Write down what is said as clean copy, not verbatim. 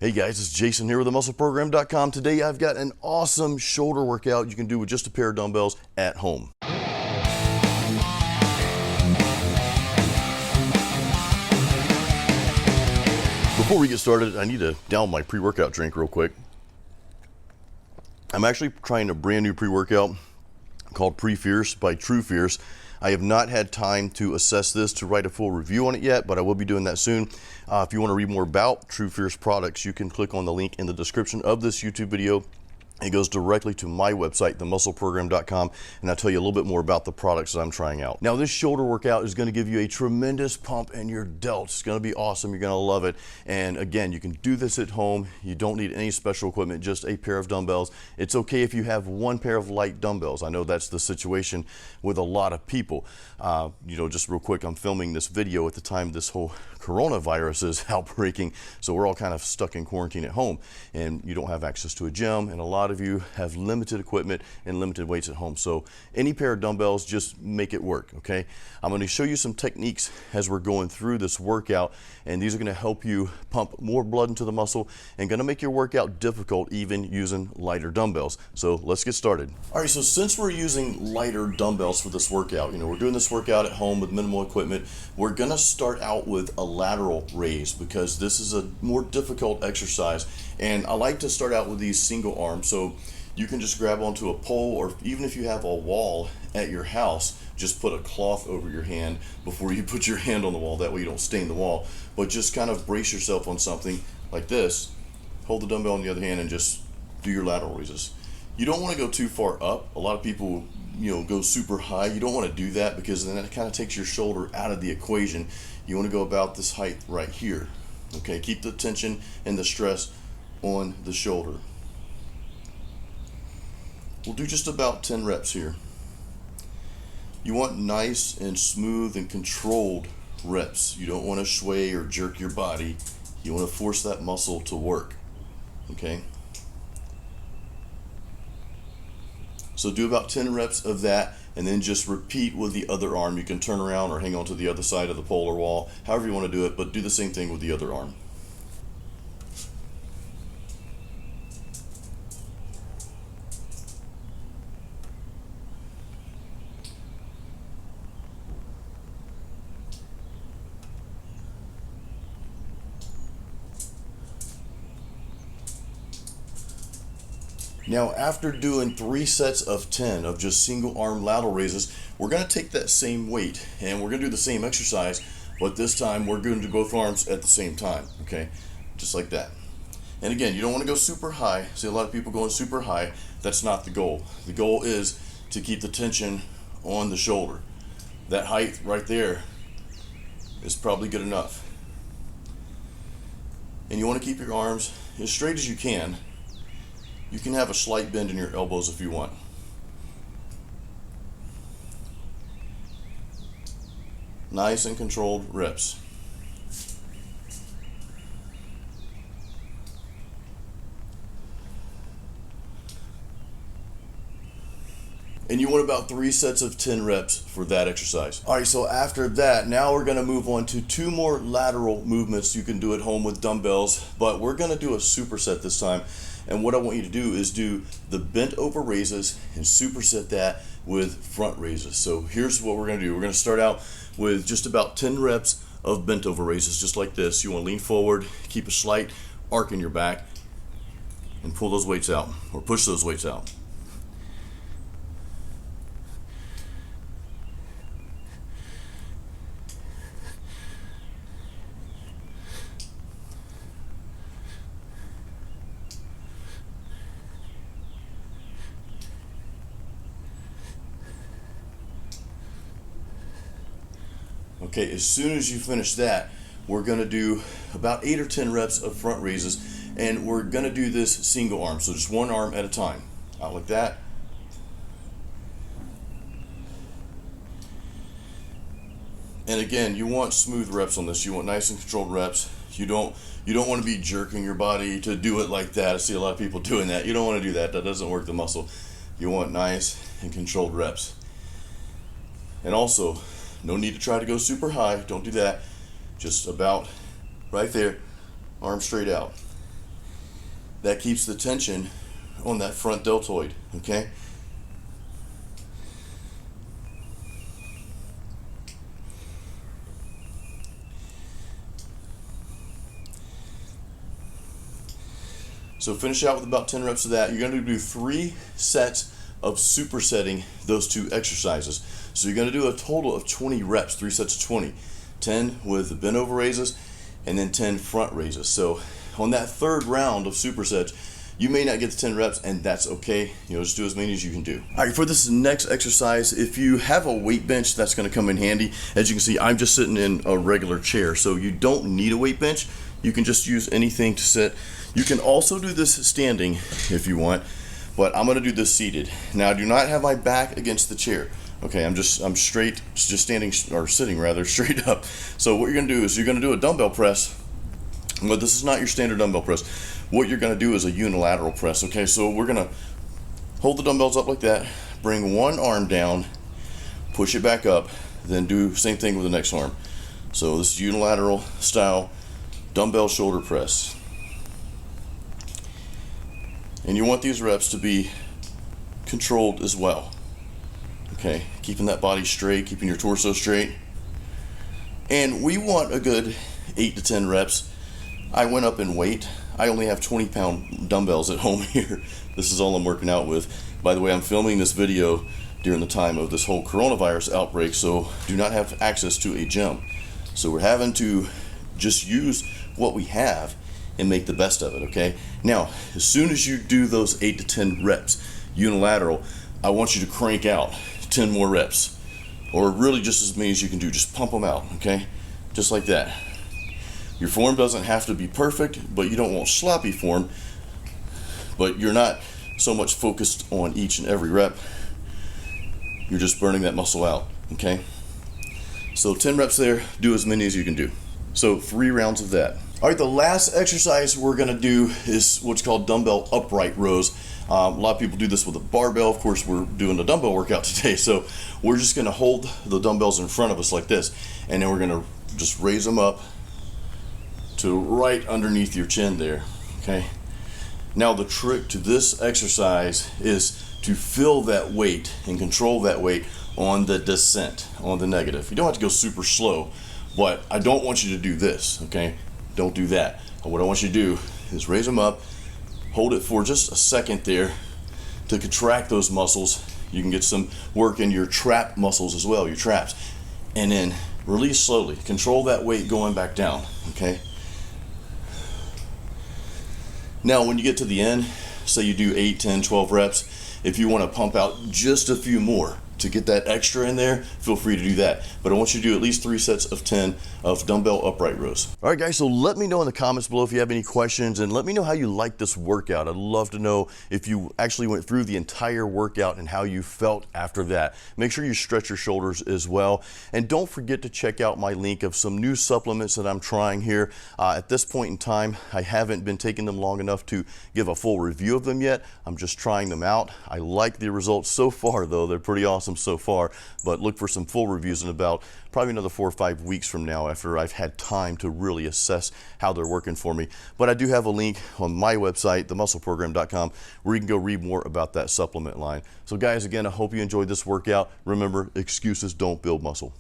Hey guys, it's Jason here with themuscleprogram.com. Today I've got an awesome shoulder workout you can do with just a pair of dumbbells at home. Before we get started, I need to down my pre-workout drink real quick. I'm actually trying a brand new pre-workout called Pre-Fierce by True Fierce. I have not had time to assess this to write a full review on it yet, but I will be doing that soon. If you want to read more about True Fierce products, you can click on the link in the description of this YouTube video. It goes directly to my website, themuscleprogram.com, and I'll tell you a little bit more about the products that I'm trying out. Now, this shoulder workout is going to give you a tremendous pump in your delts. It's going to be awesome. You're going to love it. And again, you can do this at home. You don't need any special equipment, just a pair of dumbbells. It's okay if you have one pair of light dumbbells. I know that's the situation with a lot of people. Just real quick, I'm filming this video at the time this whole coronavirus is outbreaking, so we're all kind of stuck in quarantine at home, and you don't have access to a gym, and a lot of you have limited equipment and limited weights at home. So any pair of dumbbells, just make it work, okay? I'm going to show you some techniques as we're going through this workout, and these are going to help you pump more blood into the muscle and going to make your workout difficult even using lighter dumbbells. So let's get started. All right, so since we're using lighter dumbbells for this workout, we're doing this workout at home with minimal equipment, we're going to start out with a lateral raise because this is a more difficult exercise, and I like to start out with these single arms. So you can just grab onto a pole, or even if you have a wall at your house, just put a cloth over your hand before you put your hand on the wall. That way you don't stain the wall, but just kind of brace yourself on something like this. Hold the dumbbell in the other hand and just do your lateral raises. You don't want to go too far up. A lot of people go super high. You don't want to do that because then it kind of takes your shoulder out of the equation. You want to go about this height right here. Okay, keep the tension and the stress on the shoulder. We'll do just about 10 reps here. You want nice and smooth and controlled reps. You don't want to sway or jerk your body. You want to force that muscle to work. Okay? So do about 10 reps of that, and then just repeat with the other arm. You can turn around or hang on to the other side of the pole or wall, however you want to do it, but do the same thing with the other arm. Now, after doing 3 sets of 10 of just single arm lateral raises, we're going to take that same weight and we're going to do the same exercise, but this time we're going to do both arms at the same time, okay? Just like that. And again, you don't want to go super high. See a lot of people going super high. That's not the goal. The goal is to keep the tension on the shoulder. That height right there is probably good enough. And you want to keep your arms as straight as you can. You can have a slight bend in your elbows if you want. Nice and controlled reps. And you want about 3 sets of 10 reps for that exercise. All right, so after that, now we're gonna move on to 2 more lateral movements you can do at home with dumbbells, but we're gonna do a superset this time. And what I want you to do is do the bent over raises and superset that with front raises. So here's what we're gonna do. We're gonna start out with just about 10 reps of bent over raises, just like this. You wanna lean forward, keep a slight arc in your back, and pull those weights out, or push those weights out. Okay, as soon as you finish that, we're gonna do about 8 or 10 reps of front raises, and we're gonna do this single arm, so just one arm at a time. Out like that. And again, you want smooth reps on this. You want nice and controlled reps. You don't want to be jerking your body to do it like that. I see a lot of people doing that. You don't want to do that. That doesn't work the muscle. You want nice and controlled reps. And also, no need to try to go super high. Don't do that. Just about right there, arms straight out. that keeps the tension on that front deltoid, okay? So finish out with about 10 reps of that. You're going to do 3 sets of supersetting those 2 exercises. So you're going to do a total of 20 reps, 3 sets of 20. 10 with the bent over raises and then 10 front raises. So on that 3rd round of supersets, you may not get to 10 reps, and that's okay. You know, just do as many as you can do. All right, for this next exercise, if you have a weight bench, that's going to come in handy. As you can see, I'm just sitting in a regular chair, so you don't need a weight bench. You can just use anything to sit. You can also do this standing if you want, but I'm going to do this seated. Now, I do not have my back against the chair. Okay, I'm straight, just standing, or sitting rather, straight up. So what you're going to do is you're going to do a dumbbell press, but this is not your standard dumbbell press. What you're going to do is a unilateral press. Okay, so we're going to hold the dumbbells up like that, bring one arm down, push it back up, then do the same thing with the next arm. So this is unilateral style dumbbell shoulder press. And you want these reps to be controlled as well. Okay, keeping that body straight, keeping your torso straight. And we want a good 8 to 10 reps. I went up in weight. I only have 20-pound dumbbells at home here. This is all I'm working out with. By the way, I'm filming this video during the time of this whole coronavirus outbreak, so do not have access to a gym. So we're having to just use what we have and make the best of it, okay? Now, as soon as you do those 8 to 10 reps, unilateral, I want you to crank out 10 more reps, or really just as many as you can do. Just pump them out, okay? Just like that. Your form doesn't have to be perfect, but you don't want sloppy form, but you're not so much focused on each and every rep. You're just burning that muscle out, okay? So 10 reps there, do as many as you can do. So 3 rounds of that. All right, the last exercise we're gonna do is what's called dumbbell upright rows. A lot of people do this with a barbell. Of course, we're doing a dumbbell workout today, so we're just gonna hold the dumbbells in front of us like this, and then we're gonna just raise them up to right underneath your chin there, okay? Now the trick to this exercise is to feel that weight and control that weight on the descent, on the negative. You don't have to go super slow, but I don't want you to do this, okay? Don't do that. What I want you to do is raise them up, hold it for just a second there to contract those muscles. You can get some work in your trap muscles as well, your traps. And then release slowly. Control that weight going back down, okay? Now when you get to the end, say you do 8, 10, 12 reps, if you want to pump out just a few more to get that extra in there, feel free to do that. But I want you to do at least 3 sets of 10 of dumbbell upright rows. All right, guys, so let me know in the comments below if you have any questions, and let me know how you like this workout. I'd love to know if you actually went through the entire workout and how you felt after that. Make sure you stretch your shoulders as well. And don't forget to check out my link of some new supplements that I'm trying here. At this point in time, I haven't been taking them long enough to give a full review of them yet. I'm just trying them out. I like the results so far, though. They're pretty awesome so far, but look for some full reviews in about probably another 4 or 5 weeks from now, after I've had time to really assess how they're working for me. But I do have a link on my website, themuscleprogram.com, where you can go read more about that supplement line. So guys, again, I hope you enjoyed this workout. Remember, excuses don't build muscle.